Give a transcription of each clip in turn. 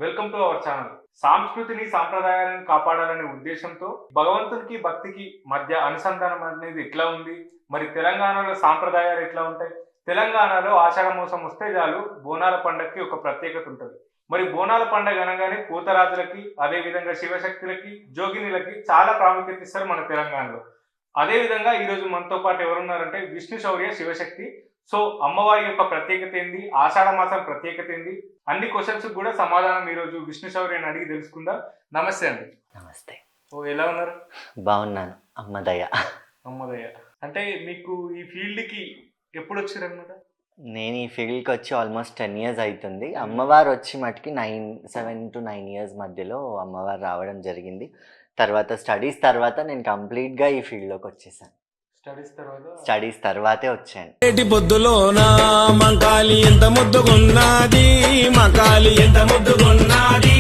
Welcome to our channel. సంస్కృతిని సాంప్రదాయాలను కాపాడాలనే ఉద్దేశంతో భగవంతునికి భక్తికి మధ్య అనుసంధానం అనేది ఎట్లా ఉంది, మరి తెలంగాణలో సాంప్రదాయాలు ఎట్లా ఉంటాయి? తెలంగాణలో ఆషాఢ మాసం వస్తే చాలు బోనాల పండగకి ఒక ప్రత్యేకత ఉంటుంది. మరి బోనాల పండగ అనగానే పూతరాజులకి, అదేవిధంగా శివశక్తులకి, జోగినిలకి చాలా ప్రాముఖ్యత ఇస్తారు మన తెలంగాణలో. అదేవిధంగా ఈరోజు మనతో పాటు ఎవరున్నారంటే విష్ణు శౌర్య శివశక్తి. సో అమ్మవారి యొక్క ప్రత్యేకత ఏంది, ఆషాఢ మాసం ప్రత్యేకత ఏంది, అన్ని క్వశ్చన్స్ కూడా సమాధానం ఈరోజు విష్ణు శౌర్యని అడిగి తెలుసుకుందాం. నమస్తే అండి. నమస్తే. ఓ ఎలా ఉన్నారు? బాగున్నాను, అమ్మదయ్య. అమ్మదయ్య అంటే మీకు ఈ ఫీల్డ్కి ఎప్పుడు వచ్చారనమాట? నేను ఈ ఫీల్డ్కి వచ్చి ఆల్మోస్ట్ 10 years అవుతుంది. అమ్మవారు వచ్చి మటుకి 7 to 9 years మధ్యలో అమ్మవారు రావడం జరిగింది. తర్వాత స్టడీస్ తర్వాత నేను కంప్లీట్గా ఈ ఫీల్డ్లోకి వచ్చేసాను. స్టడీస్ తర్వాతే వచ్చాను. పొద్దులోనా మంకాలి ఎంత ముద్దుగున్నది, మంకాలి ఎంత ముద్దుగున్నది.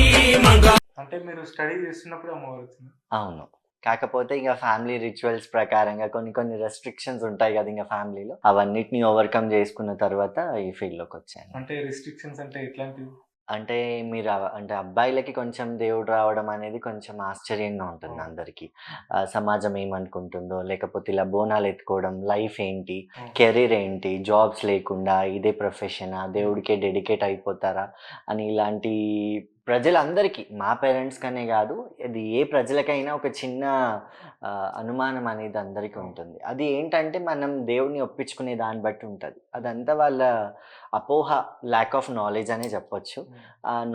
అంటే మీరు స్టడీ చేస్తున్నప్పుడు అమ్మవారు వచ్చింది? అవును, కాకపోతే ఇంకా ఫ్యామిలీ రిచువల్స్ ప్రకారంగా కొన్ని రెస్ట్రిక్షన్స్ ఉంటాయి కదా ఇంకా ఫ్యామిలీలో, అవన్నిటిని ఓవర్కమ్ చేసుకున్న తర్వాత ఈ ఫీల్డ్లోకి వచ్చాను. అంటే రిస్ట్రిక్షన్స్ అంటే ఎట్లాంటివి? అంటే అంటే అబ్బాయిలకి కొంచెం దేవుడు రావడం అనేది కొంచెం ఆశ్చర్యంగా ఉంటుంది అందరికీ. సమాజం ఏమనుకుంటుందో, లేకపోతే ఇలా బోనాలు ఎత్తుకోవడం, లైఫ్ ఏంటి, కెరీర్ ఏంటి, జాబ్స్ లేకుండా ఇదే ప్రొఫెషనా, దేవుడికే డెడికేట్ అయిపోతారా అని ఇలాంటి ప్రజలందరికీ, మా పేరెంట్స్ కనే కాదు, ఇది ఏ ప్రజలకైనా ఒక చిన్న అనుమానం అనేది అందరికీ ఉంటుంది. అది ఏంటంటే మనం దేవుడిని ఒప్పించుకునే దాన్ని బట్టి ఉంటుంది. అదంతా వాళ్ళ అపోహ, ల్యాక్ ఆఫ్ నాలెడ్జ్ అనే చెప్పొచ్చు.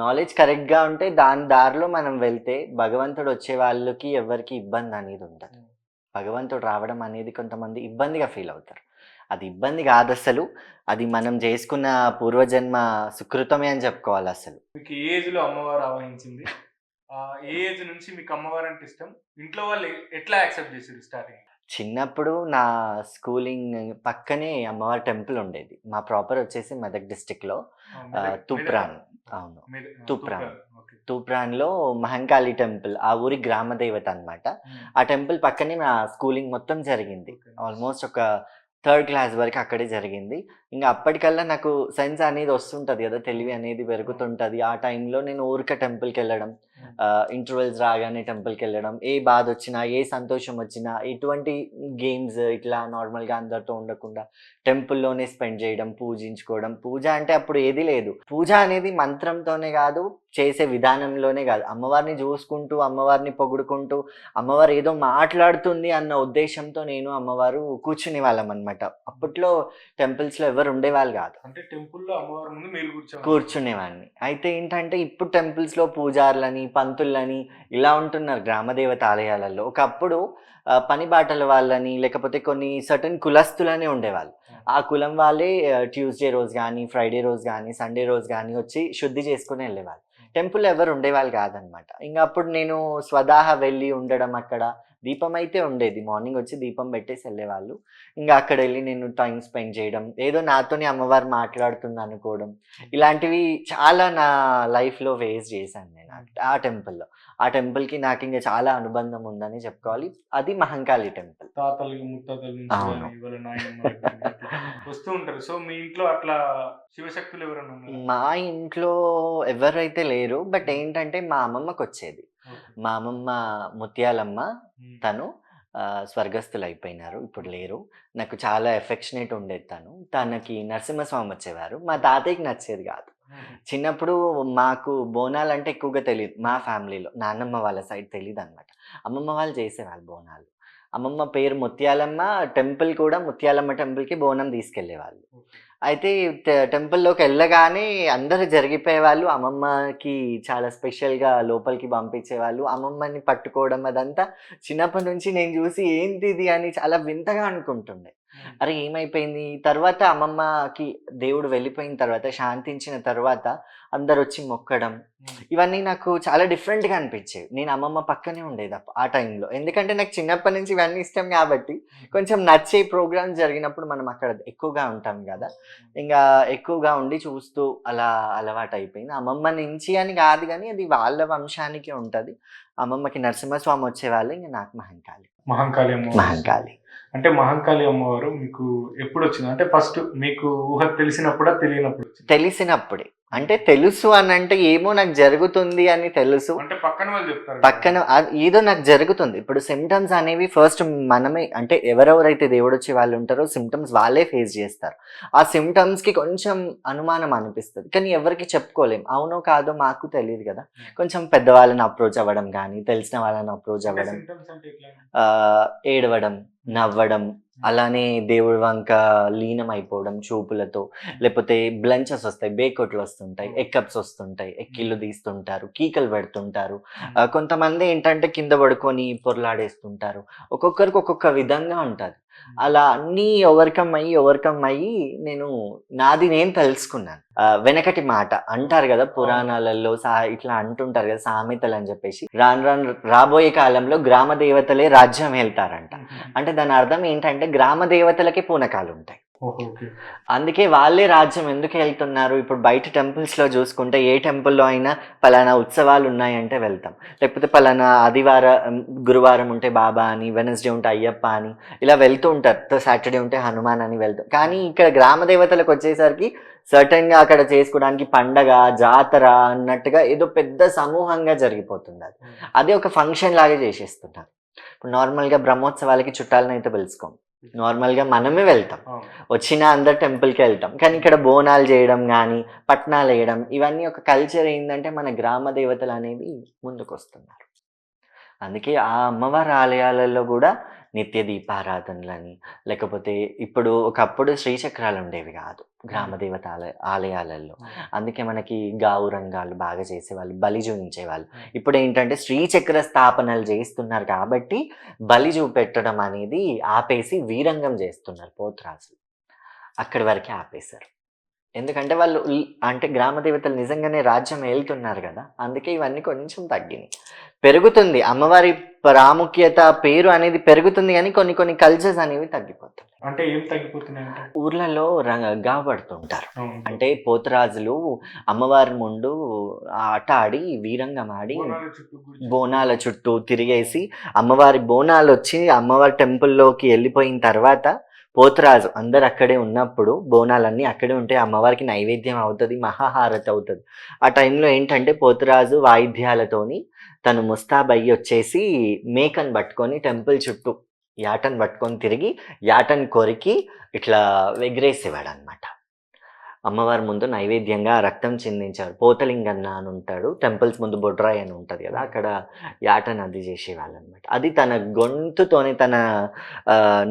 నాలెడ్జ్ కరెక్ట్గా ఉంటే దాని దారిలో మనం వెళ్తే భగవంతుడు వచ్చే వాళ్ళకి ఎవరికి ఇబ్బంది అనేది ఉండదు. భగవంతుడు రావడం అనేది కొంతమంది ఇబ్బందిగా ఫీల్ అవుతారు. అది ఇబ్బంది కాదు అసలు, అది మనం చేసుకున్న పూర్వజన్మ సుకృతమే అని చెప్పుకోవాలి. అసలు మీకు ఏ ఏజ్లో అమ్మవారు ఆవహించింది? ఏ ఏజ్ నుంచి మీకు అమ్మవారు అంటే ఇష్టం? ఇంట్లో వాళ్ళు ఎట్లా యాక్సెప్ట్ చేశారు స్టార్టింగ్? చిన్నప్పుడు నా స్కూలింగ్ పక్కనే అమ్మవారి టెంపుల్ ఉండేది. మా ప్రాపర్ వచ్చేసి మెదక్ డిస్టిక్లో తూప్రాన్. అవును, తూప్రాన్లో మహంకాళి టెంపుల్, ఆ ఊరి గ్రామ దేవత అనమాట. ఆ టెంపుల్ పక్కనే నా స్కూలింగ్ మొత్తం జరిగింది. ఆల్మోస్ట్ ఒక 3rd class వరకు అక్కడే జరిగింది. ఇంకా అప్పటికల్లా నాకు సెన్స్ అనేది వస్తుంటుంది కదా, తెలివి అనేది పెరుగుతుంటుంది. ఆ టైంలో నేను ఊరికే టెంపుల్కి వెళ్ళడం, ఇంటర్వెల్స్ రాగానే టెంపుల్కి వెళ్ళడం, ఏ బాధ వచ్చినా, ఏ సంతోషం వచ్చినా, ఎటువంటి గేమ్స్ ఇట్లా నార్మల్గా అందరితో ఉండకుండా టెంపుల్లోనే స్పెండ్ చేయడం, పూజించుకోవడం. పూజ అంటే అప్పుడు ఏది లేదు. పూజ అనేది మంత్రంతోనే కాదు, చేసే విధానంలోనే కాదు, అమ్మవారిని చూసుకుంటూ, అమ్మవారిని పొగుడుకుంటూ, అమ్మవారు ఏదో మాట్లాడుతుంది అన్న ఉద్దేశంతో నేను అమ్మవారు కూర్చునే వాళ్ళం అనమాట. అప్పట్లో టెంపుల్స్లో ఎవరు ఉండేవాళ్ళు కాదు. అంటే టెంపుల్లో అమ్మవారి ముందు మీరు కూర్చునేవాడిని. అయితే ఏంటంటే ఇప్పుడు టెంపుల్స్లో పూజారులని, పంతులని ఇలా ఉంటున్నారు గ్రామదేవత ఆలయాలలో. ఒకప్పుడు పని బాటల వాళ్ళని, లేకపోతే కొన్ని సర్టన్ కులస్తులనే ఉండేవాళ్ళు. ఆ కులం వాళ్ళే ట్యూస్డే రోజు కానీ, ఫ్రైడే రోజు కానీ, సండే రోజు కానీ వచ్చి శుద్ధి చేసుకుని వెళ్ళేవాళ్ళు. టెంపుల్ ఎవరు ఉండేవాళ్ళు కాదనమాట. ఇంకా అప్పుడు నేను స్వదాహ వెళ్ళి ఉండడం, అక్కడ దీపం అయితే ఉండేది, మార్నింగ్ వచ్చి దీపం పెట్టేసి వెళ్ళేవాళ్ళు. ఇంకా అక్కడ వెళ్ళి నేను టైం స్పెండ్ చేయడం, ఏదో నాతోని అమ్మవారు మాట్లాడుతుంది అనుకోవడం, ఇలాంటివి చాలా నా లైఫ్లో ఫేస్ చేశాను నేను ఆ టెంపుల్లో. ఆ టెంపుల్కి నాకు ఇంకా చాలా అనుబంధం ఉందని చెప్పుకోవాలి. అది మహంకాళి టెంపుల్. తాతలు ముత్తాతలు వస్తూ ఉంటారు. సో మీ ఇంట్లో అట్లా శివశక్తులు ఎవరన్నా? మా ఇంట్లో ఎవరైతే లేరు, బట్ ఏంటంటే మా అమ్మమ్మకి వచ్చేది. మా అమ్మమ్మ ముత్యాలమ్మ, తను స్వర్గస్థులు అయిపోయినారు, ఇప్పుడు లేరు. నాకు చాలా ఎఫెక్షనేట్ ఉండేది తనకి నరసింహస్వామి వచ్చేవారు. మా తాతయ్యకి నచ్చేది కాదు. చిన్నప్పుడు మాకు బోనాలు అంటే ఎక్కువగా తెలియదు మా ఫ్యామిలీలో, నాన్నమ్మ వాళ్ళ సైడ్ తెలియదు అనమాట. అమ్మమ్మ వాళ్ళు చేసేవాళ్ళు బోనాలు. అమ్మమ్మ పేరు ముత్యాలమ్మ, టెంపుల్ కూడా ముత్యాలమ్మ టెంపుల్కి బోనం తీసుకెళ్లేవాళ్ళు. అయితే టెంపుల్లోకి వెళ్ళగానే అందరూ జరిగిపోయేవాళ్ళు. అమ్మమ్మకి చాలా స్పెషల్గా లోపలికి పంపించేవాళ్ళు. అమ్మమ్మని పట్టుకోవడం అదంతా చిన్నప్పటి నుంచి నేను చూసి ఏంటిది అని చాలా వింతగా అనుకుంటుండే. అరే ఏమైపోయింది? తర్వాత అమ్మమ్మకి దేవుడు వెళ్ళిపోయిన తర్వాత, శాంతించిన తర్వాత అందరు వచ్చి మొక్కడం, ఇవన్నీ నాకు చాలా డిఫరెంట్గా అనిపించేవి. నేను అమ్మమ్మ పక్కనే ఉండేది ఆ టైంలో, ఎందుకంటే నాకు చిన్నప్పటి నుంచి ఇవన్నీ ఇష్టం కాబట్టి. కొంచెం నచ్చే ప్రోగ్రామ్స్ జరిగినప్పుడు మనం అక్కడ ఎక్కువగా ఉంటాం కదా, ఇంకా ఎక్కువగా ఉండి చూస్తూ అలా అలవాటు అయిపోయింది. అమ్మమ్మ నుంచి అని కాదు కానీ అది వాళ్ళ వంశానికి ఉంటుంది. అమ్మమ్మకి నరసింహస్వామి వచ్చేవాళ్ళు, ఇంకా నాకు మహంకాళి. అంటే మహంకాళి అమ్మవారు మీకు ఎప్పుడు వచ్చింది? అంటే ఫస్ట్ మీకు ఊహ తెలిసినప్పుడా, తెలియనప్పుడు? తెలిసినప్పుడే. అంటే తెలుసు అని అంటే ఏమో నాకు జరుగుతుంది అని తెలుసు, అంటే పక్కన వాళ్ళు చెప్తారు పక్కన ఏదో నాకు జరుగుతుంది. ఇప్పుడు సిమ్టమ్స్ అనేవి ఫస్ట్ మనమే, అంటే ఎవరెవరైతే దేవుడు వచ్చే వాళ్ళు ఉంటారో సిమ్టమ్స్ వాళ్ళే ఫేస్ చేస్తారు. ఆ సిమ్టమ్స్ కి కొంచెం అనుమానం అనిపిస్తుంది, కానీ ఎవరికి చెప్పుకోలేం. అవునో కాదో మాకు తెలియదు కదా. కొంచెం పెద్దవాళ్ళని అప్రోచ్ అవ్వడం కానీ, తెలిసిన వాళ్ళని అప్రోచ్ అవ్వడం, సింటమ్స్ అంటే ఎట్లా? ఏడవడం, నవ్వడం, అలానే దేవుడి వంక లీనం అయిపోవడం చూపులతో, లేకపోతే బ్లంచెస్ వస్తాయి, బేకొట్లు వస్తుంటాయి, ఎక్కప్స్ వస్తుంటాయి, ఎక్కిళ్ళు తీస్తుంటారు, కీకలు పెడుతుంటారు. కొంతమంది ఏంటంటే కింద పడుకొని పొరలాడేస్తుంటారు. ఒక్కొక్కరికి ఒక్కొక్క విధంగా ఉంటుంది. అలా అన్నీ ఓవర్కమ్ అయ్యి నేను నాది నేను తెలుసుకున్నాను. వెనకటి మాట అంటారు కదా పురాణాలలో, ఇట్లా అంటుంటారు కదా సామెతలు అని చెప్పేసి, రాబోయే కాలంలో గ్రామ దేవతలే రాజ్యం వెళ్తారంట. అంటే దాని అర్థం ఏంటంటే గ్రామ దేవతలకే పూనకాలు ఉంటాయి, అందుకే వాళ్ళే రాజ్యం ఎందుకు వెళ్తున్నారు. ఇప్పుడు బయట టెంపుల్స్ లో చూసుకుంటే ఏ టెంపుల్లో అయినా పలానా ఉత్సవాలు ఉన్నాయంటే వెళ్తాం, లేకపోతే పలానా ఆదివారం గురువారం ఉంటే బాబా అని, వెనస్డే ఉంటే అయ్యప్ప అని ఇలా వెళ్తూ ఉంటారు, సాటర్డే ఉంటే హనుమాన్ అని వెళ్తాం. కానీ ఇక్కడ గ్రామ దేవతలకు వచ్చేసరికి సర్టన్ గా అక్కడ చేసుకోవడానికి పండగ జాతర అన్నట్టుగా ఏదో పెద్ద సమూహంగా జరిగిపోతుంది. అది ఒక ఫంక్షన్ లాగా చేసేస్తున్నారు. ఇప్పుడు నార్మల్గా బ్రహ్మోత్సవాలకి చుట్టాలను అయితే పిలుచుకోం, నార్మల్గా మనమే వెళ్తాం, వచ్చిన అందరు టెంపుల్కి వెళ్తాం. కానీ ఇక్కడ బోనాలు చేయడం కానీ, పట్నాలు వేయడం, ఇవన్నీ ఒక కల్చర్ ఏంటంటే మన గ్రామ దేవతలు అనేవి ముందుకు వస్తున్నారు. అందుకే ఆ అమ్మవారి ఆలయాలలో కూడా నిత్య దీపారాధనలని, లేకపోతే ఇప్పుడు ఒకప్పుడు శ్రీచక్రాలు ఉండేవి కాదు గ్రామ దేవత ఆలయాలలో. అందుకే మనకి గావు రంగాలు బాగా చేసేవాళ్ళు, బలి చూపించేవాళ్ళు. ఇప్పుడు ఏంటంటే శ్రీచక్ర స్థాపనలు చేస్తున్నారు కాబట్టి బలి చూపెట్టడం అనేది ఆపేసి వీరంగం చేస్తున్నారు పోతురాజులు. అక్కడి వరకే ఆపేశారు, ఎందుకంటే వాళ్ళు అంటే గ్రామ దేవతలు నిజంగానే రాజ్యం వెళ్తున్నారు కదా. అందుకే ఇవన్నీ కొంచెం తగ్గినాయి. పెరుగుతుంది అమ్మవారి ప్రాముఖ్యత, పేరు అనేది పెరుగుతుంది, కానీ కొన్ని కల్చర్స్ అనేవి తగ్గిపోతాయి. అంటే ఏం తగ్గిపోతున్నాయి? ఊర్లలో గావపడుతుంటారు. అంటే పోతురాజులు అమ్మవారి ముందు ఆట ఆడి వీరంగం ఆడి బోనాల చుట్టూ తిరిగేసి, అమ్మవారి బోనాలు వచ్చి అమ్మవారి టెంపుల్లోకి వెళ్ళిపోయిన తర్వాత పోతురాజు అందరు అక్కడే ఉన్నప్పుడు బోనాలన్నీ అక్కడే ఉంటే అమ్మవారికి నైవేద్యం అవుతుంది, మహాహారతి అవుతుంది. ఆ టైంలో ఏంటంటే పోతురాజు వాయిద్యాలతోని తను ముస్తాబయ్యి వచ్చేసి మేకను పట్టుకొని టెంపుల్ చుట్టూ యాటను పట్టుకొని తిరిగి యాటను కొరికి ఇట్లా ఎగిరేసేవాడు అనమాట. అమ్మవారి ముందు నైవేద్యంగా రక్తం చిందించారు. పోతలింగన్న అని ఉంటాడు, టెంపుల్స్ ముందు బొడ్రాయి అని ఉంటుంది కదా, అక్కడ యాటను అది చేసేవాళ్ళు అనమాట. అది తన గొంతుతోని, తన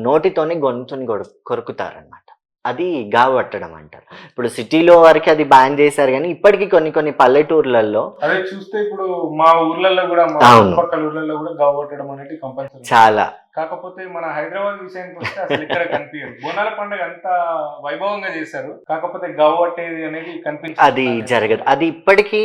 నోటితోని గొంతుని కొరుకుతారనమాట. అది గావట్టడం అంటారు. ఇప్పుడు సిటీలో వరకు అది బ్యాన్ చేశారు, కానీ ఇప్పటికీ కొన్ని పల్లెటూర్లలో అదే చూస్తే ఇప్పుడు మా ఊర్లలో కూడా, మా పక్కల ఊర్లలో కూడా గావట్టడం అనేది కంపల్సరీ చాలా. కాకపోతే మన హైదరాబాద్ విషయానికి వస్తే అసలు ఇక్కడ కనిపించదు. బోనాల పండుగ అంత వైభవంగా చేశారు, కాకపోతే గావట్టేది అనేది కనిపించదు, అది జరగదు. అది ఇప్పటికీ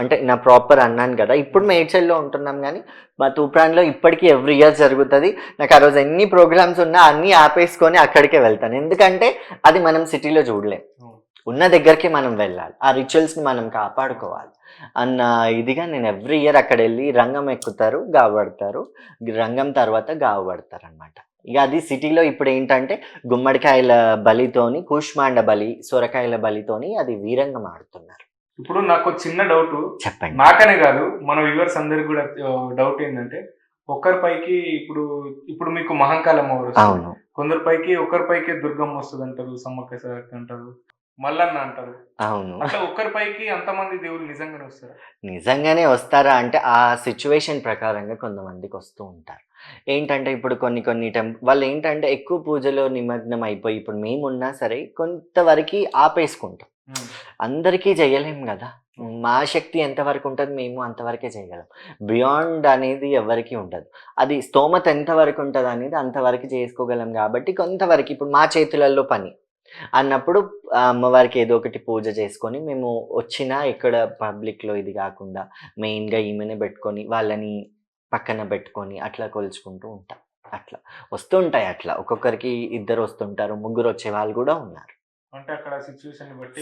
అంటే నా ప్రాపర్ అన్నాను కదా, ఇప్పుడు మేడ్చల్లో ఉంటున్నాం, కానీ మా తూప్రాన్లో ఇప్పటికీ ఎవ్రీ ఇయర్ జరుగుతుంది. నాకు ఆ రోజు ఎన్ని ప్రోగ్రామ్స్ ఉన్నా అన్నీ ఆపేసుకొని అక్కడికే వెళ్తాను, ఎందుకంటే అది మనం సిటీలో చూడలేం. ఉన్న దగ్గరికి మనం వెళ్ళాలి, ఆ రిచువల్స్ని మనం కాపాడుకోవాలి అన్న ఇదిగా నేను ఎవ్రీ ఇయర్ అక్కడ వెళ్ళి రంగం ఎక్కుతారు, గావపడతారు, రంగం తర్వాత గావపడతారు అనమాట. ఇక అది సిటీలో ఇప్పుడు ఏంటంటే గుమ్మడికాయల బలితోని, కూష్మాండ బలి, సొరకాయల బలితోని అది వీరంగం ఆడుతున్నారు. ఇప్పుడు నాకు చిన్న డౌట్, చెప్పండి. నాకనే కాదు మన వ్యూవర్స్ అందరికి కూడా డౌట్ ఏంటంటే, ఒకరి పైకి ఇప్పుడు మీకు మహంకాళమ్మ అవును, కొందరి పైకి ఒకరి పైకి దుర్గమ్మ వస్తుంది అంటారు, సమ్మక్క సారక్క అంటారు, మల్లన్న అంటారు. అవును, అట్లా ఒకరి పైకి అంతమంది దేవుళ్ళు నిజంగానే వస్తారా? నిజంగానే వస్తారా అంటే ఆ సిచ్యువేషన్ ప్రకారంగా కొంతమందికి వస్తూ ఉంటారు. ఏంటంటే ఇప్పుడు కొన్ని వాళ్ళు ఏంటంటే ఎక్కువ పూజలో నిమగ్నం అయిపోయి, ఇప్పుడు మేమున్నా సరే కొంతవరకు ఆపేసుకుంటాం. అందరికీ చేయలేం కదా, మా శక్తి ఎంతవరకు ఉంటుంది మేము అంతవరకే చేయగలం. బియాండ్ అనేది ఎవరికి ఉండదు. అది స్తోమత ఎంతవరకు ఉంటుంది అనేది అంతవరకు చేసుకోగలం. కాబట్టి కొంతవరకు ఇప్పుడు మా చేతులలో పని అన్నప్పుడు అమ్మవారికి ఏదో ఒకటి పూజ చేసుకొని మేము వచ్చినా ఇక్కడ పబ్లిక్లో ఇది కాకుండా మెయిన్గా ఈమెనే పెట్టుకొని వాళ్ళని పక్కన పెట్టుకొని అట్లా కొలుచుకుంటూ ఉంటాం. అట్లా వస్తుంటాయి. అట్లా ఒక్కొక్కరికి ఇద్దరు వస్తుంటారు, ముగ్గురు వచ్చే వాళ్ళు కూడా ఉన్నారు. అంటే అక్కడ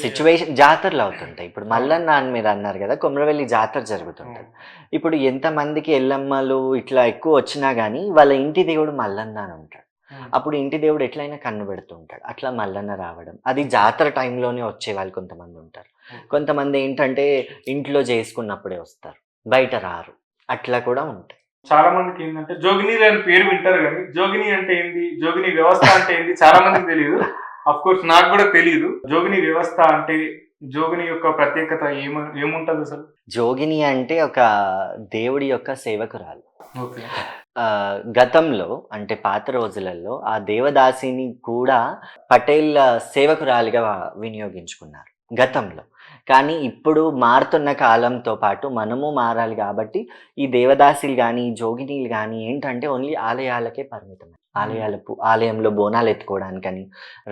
సిచ్యువేషన్ జాతరలు అవుతుంటాయి. ఇప్పుడు మల్లన్న అని మీరు అన్నారు కదా, కొమరవెల్లి జాతర జరుగుతుంటది. ఇప్పుడు ఎంతమందికి ఎల్లమ్మలు ఇట్లా ఎక్కువ వచ్చినా కానీ వాళ్ళ ఇంటి దేవుడు మల్లన్న అని ఉంటాడు. అప్పుడు ఇంటి దేవుడు ఎట్లయినా కన్ను పెడుతూ ఉంటాడు. అట్లా మల్లన్న రావడం, అది జాతర టైంలోనే వచ్చేవాళ్ళు కొంతమంది ఉంటారు. కొంతమంది ఏంటంటే ఇంట్లో చేసుకున్నప్పుడే వస్తారు, బయట రారు. అట్లా కూడా ఉంటాయి. చాలా మందికి ఏంటంటే జోగిని అని పేరు వింటారు కానీ జోగిని అంటే ఏంది, జోగిని వ్యవస్థ అంటే ఏంది చాలా మందికి తెలియదు. అఫ్ కోర్స్ నాకు కూడా తెలియదు. జోగిని వ్యవస్థ అంటే, జోగిని యొక్క ప్రత్యేకత ఏముంటది అసలు? జోగిని అంటే ఒక దేవుడి యొక్క సేవకురాలు. ఓకే. గతంలో అంటే పాత రోజులలో ఆ దేవదాసిని కూడా పటేల్ సేవకురాలిగా వినియోగించుకున్నారు గతంలో. కానీ ఇప్పుడు మారుతున్న కాలంతో పాటు మనము మారాలి కాబట్టి ఈ దేవదాసిలు కానీ ఈ జోగినీలు కానీ ఏంటంటే ఓన్లీ ఆలయాలకే పరిమితం. ఆలయంలో బోనాలు ఎత్తుకోవడానికని,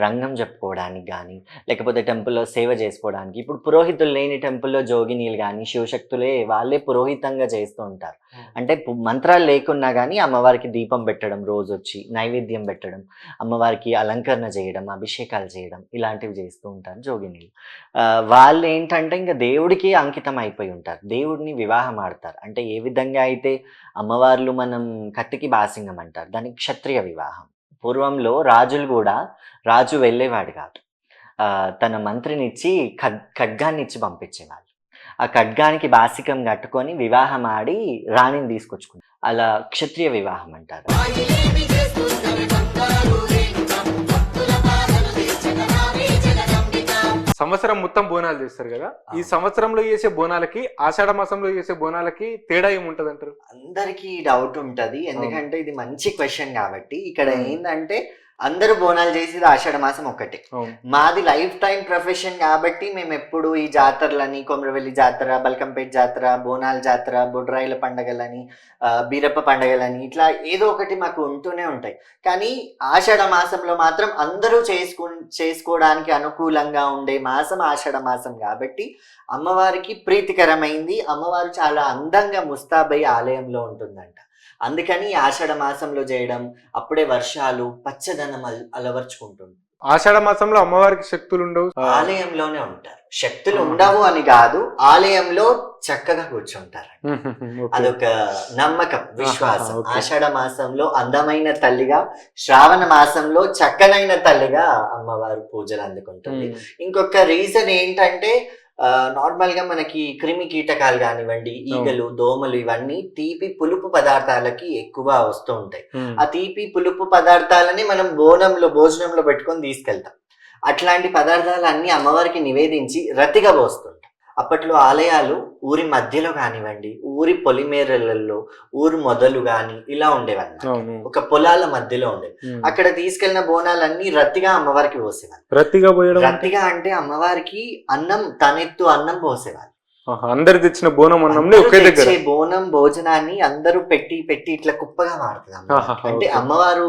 రంగం చెప్పుకోవడానికి కానీ, లేకపోతే టెంపుల్లో సేవ చేసుకోవడానికి. ఇప్పుడు పురోహితులు లేని టెంపుల్లో జోగినీలు కానీ శివశక్తులే వాళ్ళే పురోహితంగా చేస్తూ ఉంటారు. అంటే మంత్రాలు లేకున్నా కానీ అమ్మవారికి దీపం పెట్టడం, రోజు వచ్చి నైవేద్యం పెట్టడం, అమ్మవారికి అలంకరణ చేయడం, అభిషేకాలు చేయడం, ఇలాంటివి చేస్తూ ఉంటారు జోగినీలు. వాళ్ళు ఏంటంటే ఇంకా దేవుడికి అంకితం అయిపోయి ఉంటారు. దేవుడిని వివాహం ఆడతారు. అంటే ఏ విధంగా అయితే అమ్మవార్లు మనం కత్తికి బాసింగం అంటారు, దానికి క్షత్రియ వివాహం. పూర్వంలో రాజులు కూడా, రాజు వెళ్ళేవాడు కాదు, తన మంత్రినిచ్చి ఖడ్గాన్ని ఇచ్చి పంపించేవాళ్ళు. ఆ ఖడ్గానికి బాసికం కట్టుకొని వివాహం ఆడి రాణిని తీసుకొచ్చుకున్నారు. అలా క్షత్రియ వివాహం అంటారు. సంవత్సరం మొత్తం బోనాలు చేస్తారు కదా, ఈ సంవత్సరంలో చేసే బోనాలకి ఆషాఢ మాసంలో చేసే బోనాలకి తేడా ఏముంటది అంటారు? అందరికీ డౌట్ ఉంటది, ఎందుకంటే ఇది మంచి క్వశ్చన్ కాబట్టి. ఇక్కడ ఏంటంటే అందరూ బోనాలు చేసేది ఆషాఢ మాసం ఒకటే. మాది లైఫ్ టైం ప్రొఫెషన్ కాబట్టి మేము ఎప్పుడు ఈ జాతరలని, కొమరవెల్లి జాతర, బల్కంపేట జాతర, బోనాల జాతర, బొడ్రాయిల పండగలని, బీరప్ప పండగలని, ఇట్లా ఏదో ఒకటి మాకు ఉంటూనే ఉంటాయి. కానీ ఆషాఢ మాసంలో మాత్రం అందరూ చేసుకోవడానికి అనుకూలంగా ఉండే మాసం ఆషాఢ మాసం కాబట్టి అమ్మవారికి ప్రీతికరమైంది. అమ్మవారు చాలా అందంగా ముస్తాబై ఆలయంలో ఉంటుందంట. అందుకని ఆషాఢ మాసంలో చేయడం, అప్పుడే వర్షాలు, పచ్చదనం అలవర్చుకుంటుంది. ఆషాఢ మాసంలో అమ్మవారికి శక్తులు ఉండవు, ఆలయంలోనే ఉంటారు. శక్తులు ఉండవు అని కాదు, ఆలయంలో చక్కగా కూర్చుంటారు. అదొక నమ్మకం, విశ్వాసం. ఆషాఢ మాసంలో అందమైన తల్లిగా, శ్రావణ మాసంలో చక్కనైన తల్లిగా అమ్మవారు పూజలు అందుకుంటుంది. ఇంకొక రీజన్ ఏంటంటే నార్మల్ గా మనకి క్రిమి కీటకాలు కానివ్వండి, ఈగలు, దోమలు, ఇవన్నీ తీపి పులుపు పదార్థాలకి ఎక్కువ వస్తూ ఉంటాయి. ఆ తీపి పులుపు పదార్థాలని మనం భోజనంలో పెట్టుకొని తీసుకెళ్తాం. అట్లాంటి పదార్థాలన్నీ అమ్మవారికి నివేదించి రతిగా పోస్తుంటాం. అప్పట్లో ఆలయాలు ఊరి మధ్యలో కానివ్వండి, ఊరి పొలిమేరలలో, ఊరు మొదలు గాని ఇలా ఉండేవన్నమాట. ఒక పొలాల మధ్యలో ఉండేవి. అక్కడ తీసుకెళ్లిన బోనాలన్నీ రతిగా అమ్మవారికి పోసేవాళ్ళు. రతిగా అంటే అమ్మవారికి అన్నం, తనెత్తు అన్నం పోసేవాళ్ళు. అందరు తెచ్చిన బోనం బోనం భోజనాన్ని అందరూ పెట్టి ఇట్లా కుప్పగా మారుతుంది. అంటే అమ్మవారు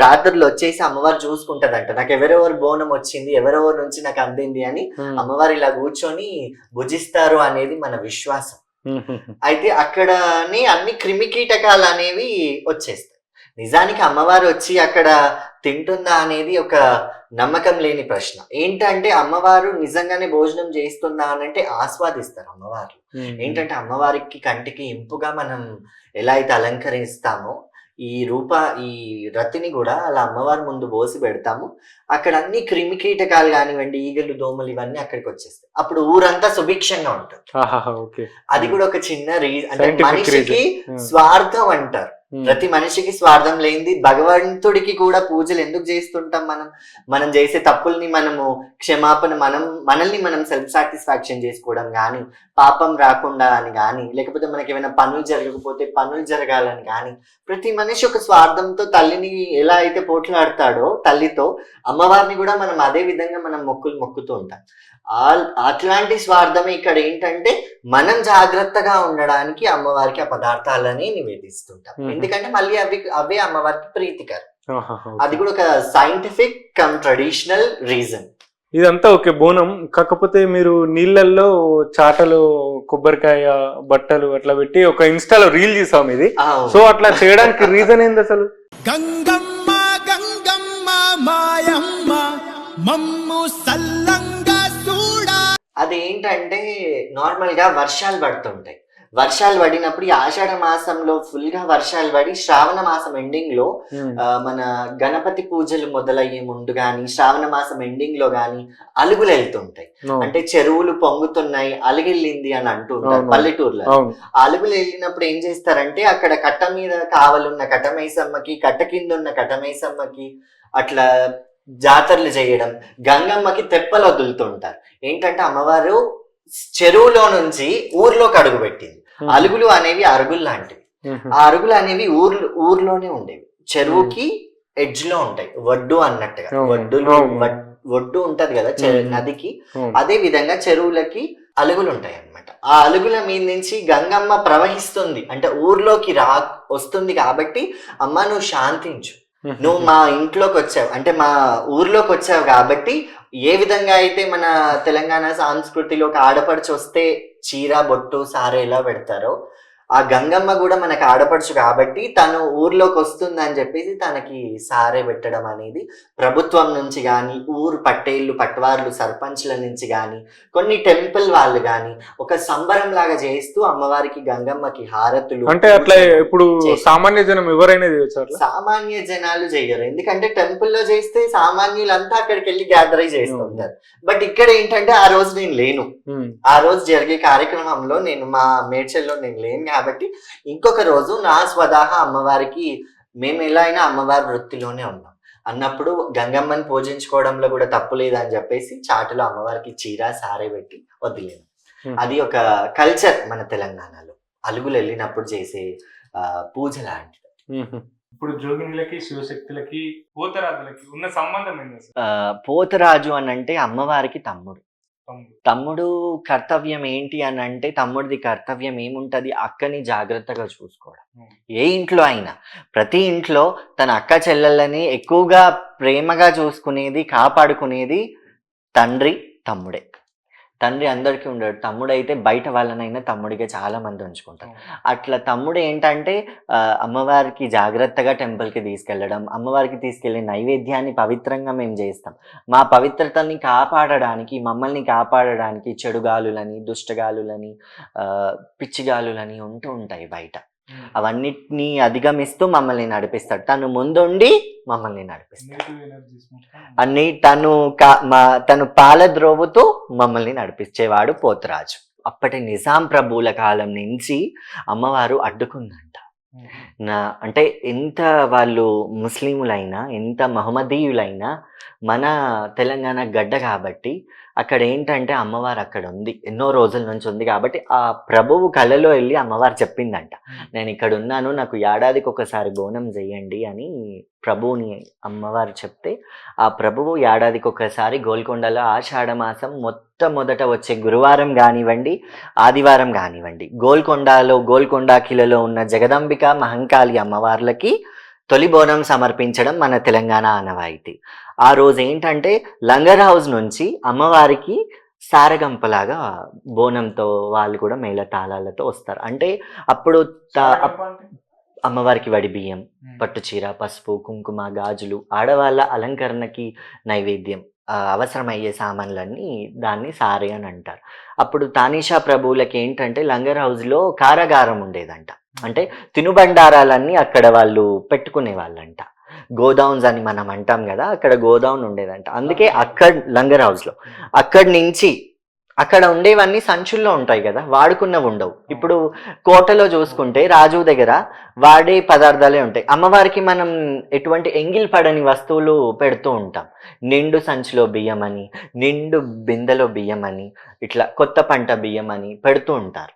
రాత్రులు వచ్చేసి అమ్మవారు చూసుకుంటదంట, నాకు ఎవరెవరు బోనం వచ్చింది, ఎవరెవరి నుంచి నాకు అందింది అని అమ్మవారు ఇలా కూర్చొని భుజిస్తారు అనేది మన విశ్వాసం. అయితే అక్కడనే అన్ని క్రిమి కీటకాలు అనేవి వచ్చేస్తాయి. నిజానికి అమ్మవారు వచ్చి అక్కడ తింటుందా అనేది ఒక నమ్మకం లేని ప్రశ్న. ఏంటంటే అమ్మవారు నిజంగానే భోజనం చేస్తుందా అని అంటే ఆస్వాదిస్తారు అమ్మవారు. ఏంటంటే అమ్మవారికి కంటికి ఇంపుగా మనం ఎలా అయితే అలంకరిస్తామో ఈ రతిని కూడా అలా అమ్మవారి ముందు పోసి పెడతాము. అక్కడ అన్ని క్రిమి కీటకాలు కానివ్వండి, ఈగలు, దోమలు, ఇవన్నీ అక్కడికి వచ్చేస్తాయి. అప్పుడు ఊరంతా సుభిక్షంగా ఉంటుంది. అది కూడా ఒక చిన్న రీజన్. అంటే మనిషికి స్వార్థం అంటారు. ప్రతి మనిషికి స్వార్థం లేనిది. భగవంతుడికి కూడా పూజలు ఎందుకు చేస్తుంటాం? మనం చేసే తప్పుల్ని మనము క్షమాపణ, మనల్ని మనం సెల్ఫ్ సాటిస్ఫాక్షన్ చేసుకోవడం కానీ, పాపం రాకుండా అని కానీ, లేకపోతే మనకి ఏమైనా పనులు జరగకపోతే పనులు జరగాలని కానీ, ప్రతి మనిషి ఒక స్వార్థంతో తల్లిని ఎలా అయితే పోట్లాడతాడో తల్లితో, అమ్మవారిని కూడా మనం అదే విధంగా మనం మొక్కుతూ ఉంటాం. అట్లాంటి స్వార్థమే ఇక్కడ ఏంటంటే మనం జాగ్రత్తగా ఉండడానికి అమ్మవారికి ఆ పదార్థాలని నివేదిస్తుంటాం. ఎందుకంటే మళ్ళీ అవే అమ్మవారికి ప్రీతికరం. అది కూడా ఒక సైంటిఫిక్ కమ్ ట్రెడిషనల్ రీజన్. ఇదంతా ఓకే బోనం. కాకపోతే మీరు నీళ్ళల్లో చాటలు, కొబ్బరికాయ, బట్టలు అట్లా పెట్టి ఒక ఇన్స్టాలో రీల్ చూసాం ఇది. సో అట్లా చేయడానికి రీజన్ ఏంది అసలు? గంగమ్మ గంగమ్మ మాయమ్మ మమ్ము సల్లంగా చూడా. అదేంటంటే నార్మల్ గా వర్షాలు పడుతుంటాయి. వర్షాలు పడినప్పుడు ఈ ఆషాఢ మాసంలో ఫుల్ గా వర్షాలు పడి శ్రావణ మాసం ఎండింగ్ లో మన గణపతి పూజలు మొదలయ్యే ముందు గాని శ్రావణ మాసం ఎండింగ్ లో గాని అలుగులు వెళ్తుంటాయి. అంటే చెరువులు పొంగుతున్నాయి, అలుగెళ్ళింది అని అంటుంటారు పల్లెటూరులో. ఆ అలుగులు వెళ్ళినప్పుడు ఏం చేస్తారంటే అక్కడ కట్ట మీద కావలున్న కటమైసమ్మకి, కట్ట కింద ఉన్న కటమైసమ్మకి అట్లా జాతరలు చేయడం, గంగమ్మకి తెప్పలు వదులుతుంటారు. ఏంటంటే అమ్మవారు చెరువులో నుంచి ఊర్లోకి అడుగు పెట్టింది. అలుగులు అనేవి అరుగులు లాంటివి. ఆ అరుగులు అనేవి ఊర్లోనే ఉండేవి, చెరువుకి ఎడ్జ్ లో ఉంటాయి, ఒడ్డు అన్నట్టుగా. ఒడ్డు ఉంటది కదా నదికి, అదే విధంగా చెరువులకి అలుగులు ఉంటాయి అన్నమాట. ఆ అలుగుల మీద నుంచి గంగమ్మ ప్రవహిస్తుంది, అంటే ఊర్లోకి వస్తుంది. కాబట్టి అమ్మ నువ్వు శాంతించు, నువ్వు మా ఇంట్లోకి వచ్చావు, అంటే మా ఊర్లోకి వచ్చావు కాబట్టి ఏ విధంగా అయితే మన తెలంగాణ సంస్కృతిలో ఒక ఆడపడుచు వస్తే చీర బొట్టు సారే ఎలా పెడతారో, ఆ గంగమ్మ కూడా మనకు ఆడపడుచు కాబట్టి తను ఊర్లోకి వస్తుందని చెప్పేసి తనకి సారే పెట్టడం అనేది ప్రభుత్వం నుంచి కానీ, ఊరు పట్టేళ్ళు పట్వార్లు సర్పంచ్ల నుంచి కానీ, కొన్ని టెంపుల్ వాళ్ళు కానీ ఒక సంబరం లాగా చేస్తూ అమ్మవారికి గంగమ్మకి హారతులు. అంటే అట్లా ఇప్పుడు సామాన్య జనం ఎవరైనా చేయొచ్చు? సామాన్య జనాలు చెయ్యరు, ఎందుకంటే టెంపుల్లో చేస్తే సామాన్యులంతా అక్కడికి వెళ్ళి గ్యాదర్ అయి చేస్తుంటారు. బట్ ఇక్కడ ఏంటంటే ఆ రోజు నేను లేను, ఆ రోజు జరిగే కార్యక్రమంలో నేను మా మేడ్చల్లో నేను లేను కాబట్టి ఇంకొక రోజు నా స్వతహా అమ్మవారికి మేము ఎలా అయినా అమ్మవారి వృత్తిలోనే ఉన్నాం అన్నప్పుడు గంగమ్మని పూజించుకోవడంలో కూడా తప్పు లేదని చెప్పేసి చాటులో అమ్మవారికి చీర సారే పెట్టి వదిలేను. అది ఒక కల్చర్ మన తెలంగాణలో, అలుగులు వెళ్ళినప్పుడు చేసే పూజ లాంటిది. ఇప్పుడు జోగినులకి శివశక్తులకి పోతరాజులకి ఉన్న సంబంధం ఏంటి? పోతరాజు అని అంటే అమ్మవారికి తమ్ముడు. తమ్ముడు కర్తవ్యం ఏంటి అని అంటే తమ్ముడిది కర్తవ్యం ఏముంటది, అక్కని జాగ్రత్తగా చూసుకోవడం. ఏ ఇంట్లో అయినా ప్రతి ఇంట్లో తన అక్క చెల్లెళ్ళని ఎక్కువగా ప్రేమగా చూసుకునేది, కాపాడుకునేది తండ్రి తమ్ముడే. తండ్రి అందరికీ ఉండడు, తమ్ముడైతే బయట వాళ్ళనైనా తమ్ముడిగా చాలా మంది ఉంచుకుంటారు. అట్లా తమ్ముడు ఏంటంటే అమ్మవారికి జాగ్రత్తగా టెంపుల్కి తీసుకెళ్ళడం, అమ్మవారికి తీసుకెళ్లే నైవేద్యాన్ని పవిత్రంగా మేము చేస్తాం. మా పవిత్రతని కాపాడడానికి, మమ్మల్ని కాపాడడానికి చెడుగాలులని, దుష్టగాలులని, పిచ్చిగాలులని ఉంటూ ఉంటాయి బయట. అవన్నిటిని అధిగమిస్తూ మమ్మల్ని నడిపిస్తాడు. తను ముందుండి మమ్మల్ని నడిపిస్తాడు. అన్ని తను పాలద్రోవుతూ మమ్మల్ని నడిపించేవాడు పోతురాజు. అప్పటి నిజాం ప్రభువుల కాలం నుంచి అమ్మవారు అడ్డుకుందంట. అంటే ఎంత వాళ్ళు ముస్లింలైనా, ఎంత మహమ్మదీయులైనా మన తెలంగాణ గడ్డ కాబట్టి అక్కడ ఏంటంటే అమ్మవారు అక్కడ ఉంది, ఎన్నో రోజుల నుంచి ఉంది కాబట్టి ఆ ప్రభువు కళలో వెళ్ళి అమ్మవారు చెప్పిందంట, నేను ఇక్కడ ఉన్నాను, నాకు ఏడాదికి ఒకసారి బోనం చెయ్యండి అని ప్రభువుని అమ్మవారు చెప్తే ఆ ప్రభువు ఏడాదికి ఒకసారి గోల్కొండలో ఆషాఢ మాసం మొట్టమొదట వచ్చే గురువారం కానివ్వండి, ఆదివారం కానివ్వండి, గోల్కొండ కిలలో ఉన్న జగదంబిక మహంకాళి అమ్మవార్లకి తొలి బోనం సమర్పించడం మన తెలంగాణ ఆనవాయితీ. ఆ రోజు ఏంటంటే లంగర్ హౌస్ నుంచి అమ్మవారికి సారగంపలాగా బోనంతో వాళ్ళు కూడా మేళ తాళాలతో వస్తారు. అంటే అప్పుడు అమ్మవారికి వడి బియ్యం, పట్టు చీర, పసుపు, కుంకుమ, గాజులు, ఆడవాళ్ళ అలంకరణకి నైవేద్యం, అవసరమయ్యే సామాన్లన్నీ దాన్ని సారే అని అంటారు. అప్పుడు తానీషా ప్రభువులకి ఏంటంటే లంగర్ హౌస్లో కారాగారం ఉండేదంట, అంటే తినుబండారాలన్నీ అక్కడ వాళ్ళు పెట్టుకునే వాళ్ళంట. గోడౌన్స్ అని మనం అంటాం కదా, అక్కడ గోడౌన్ ఉండేదంట. అందుకే అక్కడ లంగర్ హౌస్లో అక్కడి నుంచి అక్కడ ఉండేవన్నీ సంచుల్లో ఉంటాయి కదా, వాడుకున్నవి ఉండవు. ఇప్పుడు కోటలో చూసుకుంటే రాజు దగ్గర వాడే పదార్థాలే ఉంటాయి. అమ్మవారికి మనం ఎటువంటి ఎంగిల్ పడని వస్తువులు పెడుతూ ఉంటాం. నిండు సంచిలో బియ్యం అని, నిండు బిందెలో బియ్యం అని, ఇట్లా కొత్త పంట బియ్యం అని పెడుతూ ఉంటారు.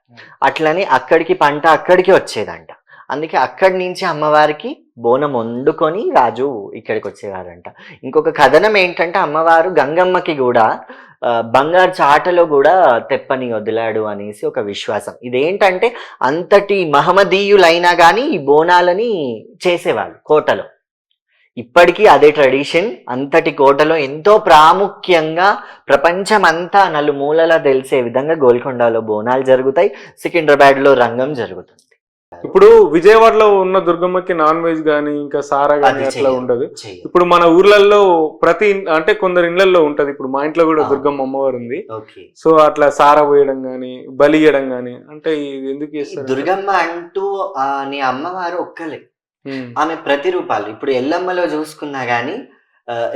అట్లని అక్కడికి పంట అక్కడికి వచ్చేదంట. అందుకే అక్కడి నుంచి అమ్మవారికి బోనం వండుకొని రాజు ఇక్కడికి వచ్చేవారంట. ఇంకొక కథనం ఏంటంటే అమ్మవారు గంగమ్మకి కూడా బంగారు చాటలో కూడా తెప్పని వదిలాడు అనేసి ఒక విశ్వాసం. ఇదేంటంటే అంతటి మహమ్మదీయులైనా కానీ ఈ బోనాలని చేసేవాళ్ళు కోటలో. ఇప్పటికీ అదే ట్రెడిషన్. అంతటి కోటలో ఎంతో ప్రాముఖ్యంగా ప్రపంచమంతా నలుమూలలా తెలిసే విధంగా గోల్కొండలో బోనాలు జరుగుతాయి, సికింద్రాబాద్లో రంగం జరుగుతుంది. ఇప్పుడు విజయవాడలో ఉన్న దుర్గమ్మకి నాన్ వెజ్ గానీ ఇంకా సారా గానీ అది అట్లా చెయ్యరు, ఉండదు. చెయ్యరు. ఇప్పుడు మన ఊర్లలో అంటే కొందరు ఇళ్లలో ఉంటది. ఇప్పుడు మా ఇంట్లో కూడా ఆ. దుర్గమ్మ అమ్మవారు ఉంది. ఓకే. సో అట్లా సారా పోయడం గానీ బలి ఇయ్యడం గానీ అంటే ఇది ఎందుకు ఈ చేస్తారు? దుర్గమ్మ అంటూ నీ అమ్మవారు ఒక్కలే, ఆమె ప్రతిరూపాలు. ఇప్పుడు ఎల్లమ్మలో చూసుకున్నా గానీ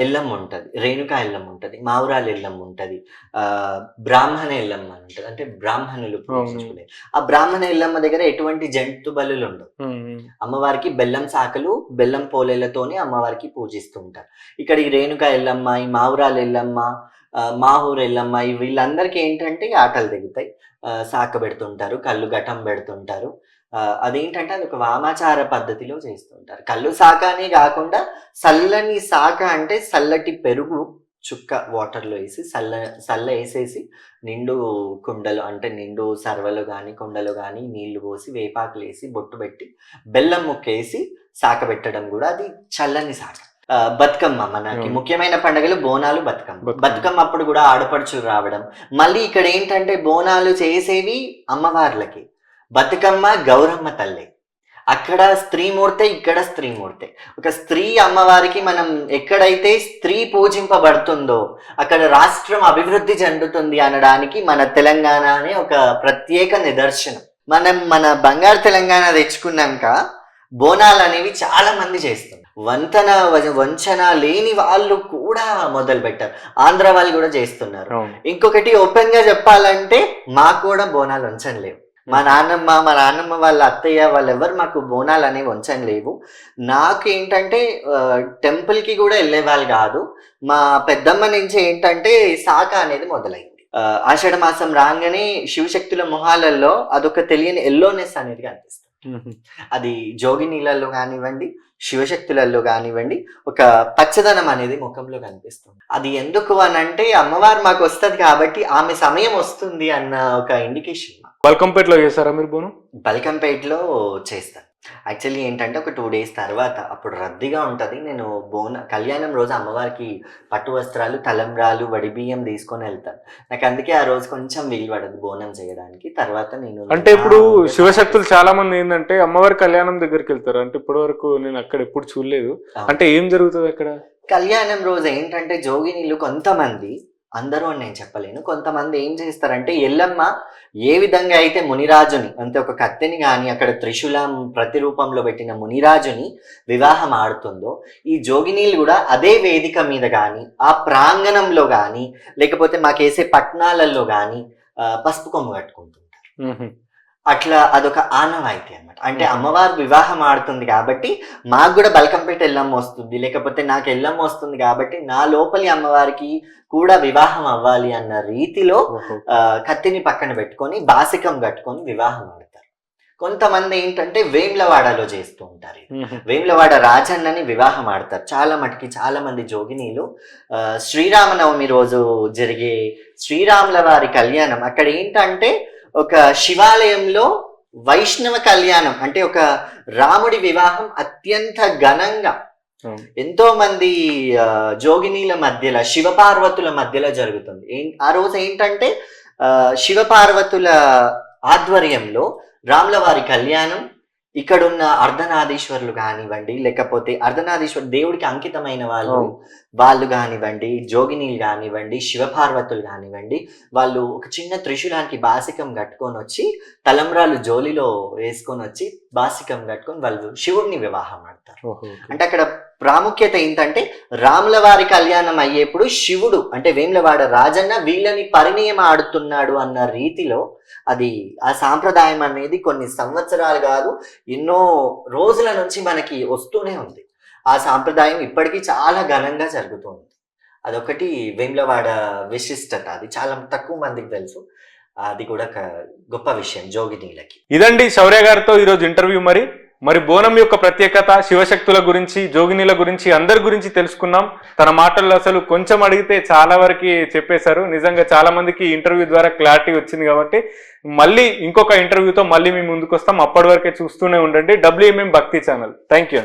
ఎల్లమ్మ ఉంటది, రేణుకా ఎల్లమ్మ ఉంటది, మావురాలు ఎల్లమ్మ ఉంటది, బ్రాహ్మణ ఎల్లమ్మ అని ఉంటది, అంటే బ్రాహ్మణులు పూజించుకునే. ఆ బ్రాహ్మణ ఎల్లమ్మ దగ్గర ఎటువంటి జంతు బలులు ఉండవు. అమ్మవారికి బెల్లం శాఖలు, బెల్లం పోలేలతోనే అమ్మవారికి పూజిస్తూ ఉంటారు. ఇక్కడ ఈ రేణుకా ఎల్లమ్మ, ఈ మావురాలు ఎల్లమ్మ, మాహూర్ ఎల్లమ్మ, వీళ్ళందరికీ ఏంటంటే ఆటలు దిగుతాయి, శాఖ పెడుతుంటారు, కళ్ళు ఘటం పెడుతుంటారు. అదేంటంటే అది ఒక వామాచార పద్ధతిలో చేస్తుంటారు. కళ్ళు శాఖ అనే కాకుండా చల్లని శాఖ అంటే చల్లటి పెరుగు చుక్క వాటర్లో వేసి చల్ల వేసేసి నిండు కుండలు అంటే నిండు సర్వలు కానీ కుండలు కానీ నీళ్లు పోసి వేపాకులు వేసి బొట్టు పెట్టి బెల్లం ముక్కేసి శాఖ పెట్టడం కూడా అది చల్లని శాఖ. బతుకమ్మ మనకి ముఖ్యమైన పండుగలు బోనాలు, బతుకమ్మ అప్పుడు కూడా ఆడపడుచులు రావడం. మళ్ళీ ఇక్కడ ఏంటంటే బోనాలు చేసేవి అమ్మవార్లకి, బతుకమ్మ గౌరమ్మ తల్లి. అక్కడ స్త్రీమూర్తే, ఇక్కడ స్త్రీమూర్తే. ఒక స్త్రీ అమ్మవారికి మనం ఎక్కడైతే స్త్రీ పూజింపబడుతుందో అక్కడ రాష్ట్రం అభివృద్ధి చెందుతుంది అనడానికి మన తెలంగాణ అనే ఒక ప్రత్యేక నిదర్శనం. మనం మన బంగారు తెలంగాణ తెచ్చుకున్నాక బోనాలు అనేవి చాలా మంది చేస్తున్నారు. వంచన లేని వాళ్ళు కూడా మొదలు పెట్టారు. ఆంధ్ర వాళ్ళు కూడా చేస్తున్నారు. ఇంకొకటి ఓపెన్ గా చెప్పాలంటే మాకు కూడా బోనాలు వంచనలేవు. మా నాన్నమ్మ వాళ్ళ అత్తయ్య వాళ్ళెవరు మాకు బోనాలు అనేవి వంచనలేవు. నాకు ఏంటంటే టెంపుల్ కి కూడా వెళ్ళే వాళ్ళు కాదు. మా పెద్దమ్మ నుంచి ఏంటంటే శాఖ అనేది మొదలైంది. ఆషాఢ మాసం రాగానే శివశక్తుల మొహాలలో అదొక తెలియని ఎల్లోనెస్ అనేది కనిపిస్తుంది. అది జోగి నీళ్ళల్లో కానివ్వండి, శివశక్తులలో కానివ్వండి, ఒక పచ్చదనం అనేది ముఖంలో కనిపిస్తుంది. అది ఎందుకు అని అంటే అమ్మవారు మాకు వస్తుంది కాబట్టి ఆమె సమయం వస్తుంది అన్న ఒక ఇండికేషన్. బల్కంపేటలో చేస్తారా మీరు బోనం? బల్కంపేటలో చేస్తాను. యాక్చువల్లీ ఏంటంటే ఒక 2 days తర్వాత అప్పుడు రద్దీగా ఉంటుంది. నేను కళ్యాణం రోజు అమ్మవారికి పట్టు వస్త్రాలు, తలంబ్రాలు, వడిబియ్యం తీసుకొని వెళ్తాను. నాకు అందుకే ఆ రోజు కొంచెం వీలు పడదు బోనం చేయడానికి. తర్వాత నేను అంటే ఇప్పుడు శివశక్తులు చాలా మంది ఏంటంటే అమ్మవారి కళ్యాణం దగ్గరికి వెళ్తారు. అంటే ఇప్పటి వరకు నేను అక్కడ ఎప్పుడు చూడలేదు. అంటే ఏం జరుగుతుంది అక్కడ? కళ్యాణం రోజు ఏంటంటే జోగినీళ్ళు కొంతమంది, అందరూ అని నేను చెప్పలేను, కొంతమంది ఏం చేస్తారంటే ఎల్లమ్మ ఏ విధంగా అయితే మునిరాజుని అంటే ఒక కత్తెని కానీ అక్కడ త్రిశూలం ప్రతిరూపంలో పెట్టిన మునిరాజుని వివాహం ఆడుతుందో ఈ జోగినీళ్ళు కూడా అదే వేదిక మీద కానీ ఆ ప్రాంగణంలో కానీ లేకపోతే మాకేసే పట్నాలలో కానీ పసుపు కొమ్ము కట్టుకుంటుంటారు. అట్లా అదొక ఆనవాయితీ అన్నమాట. అంటే అమ్మవారు వివాహం ఆడుతుంది కాబట్టి మాకు కూడా బల్కంపేట ఎల్లమ్మ వస్తుంది, లేకపోతే నాకు ఎల్లమ్మ వస్తుంది కాబట్టి నా లోపలి అమ్మవారికి కూడా వివాహం అవ్వాలి అన్న రీతిలో కత్తిని పక్కన పెట్టుకొని బాసికం కట్టుకొని వివాహం ఆడతారు. కొంతమంది ఏంటంటే వేములవాడలో చేస్తూ ఉంటారు. వేములవాడ రాజన్నని వివాహం ఆడతారు. చాలా మంది జోగినీలు శ్రీరామనవమి రోజు జరిగే శ్రీరాముల వారి కళ్యాణం అక్కడ ఏంటంటే ఒక శివాలయంలో వైష్ణవ కళ్యాణం అంటే ఒక రాముడి వివాహం అత్యంత ఘనంగా ఎంతో మంది జోగినీల మధ్యలో, శివపార్వతుల మధ్యలో జరుగుతుంది. ఆ రోజు ఏంటంటే శివపార్వతుల ఆధ్వర్యంలో రాముల వారి కళ్యాణం, ఇక్కడున్న అర్ధనారీశ్వరులు కానివ్వండి, లేకపోతే అర్ధనారీశ్వరు దేవుడికి అంకితమైన వాళ్ళు కానివ్వండి, జోగినీలు కానివ్వండి, శివపార్వతులు కానివ్వండి, వాళ్ళు ఒక చిన్న త్రిశూలానికి బాసికం కట్టుకొని వచ్చి తలంబ్రాలు జోలిలో వేసుకొని వచ్చి బాసికం కట్టుకొని వాళ్ళు శివుడిని వివాహం ఆడతారు. అంటే అక్కడ ప్రాముఖ్యత ఏంటంటే రాముల వారి కళ్యాణం అయ్యేప్పుడు శివుడు అంటే వేములవాడ రాజన్న వీళ్ళని పరిణయం ఆడుతున్నాడు అన్న రీతిలో అది ఆ సాంప్రదాయం అనేది కొన్ని సంవత్సరాలు కాదు ఎన్నో రోజుల నుంచి మనకి వస్తూనే ఉంది. ఆ సాంప్రదాయం ఇప్పటికీ చాలా ఘనంగా జరుగుతుంది. అదొకటి వేములవాడ విశిష్టత. అది చాలా తక్కువ మందికి తెలుసు. అది కూడా గొప్ప విషయం జోగినీలకి. ఇదండి శౌర్య గారితో ఈరోజు ఇంటర్వ్యూ. మరి బోనం యొక్క ప్రత్యేకత, శివశక్తుల గురించి, జోగినీల గురించి, అందరి గురించి తెలుసుకున్నాం. తన మాటల్లో అసలు కొంచెం అడిగితే చాలా వరకు చెప్పేశారు. నిజంగా చాలా మందికి ఇంటర్వ్యూ ద్వారా క్లారిటీ వచ్చింది కాబట్టి మళ్ళీ ఇంకొక ఇంటర్వ్యూతో మళ్ళీ మేము ముందుకు వస్తాం. అప్పటి వరకే చూస్తూనే ఉండండి WMM భక్తి ఛానల్. Thank you.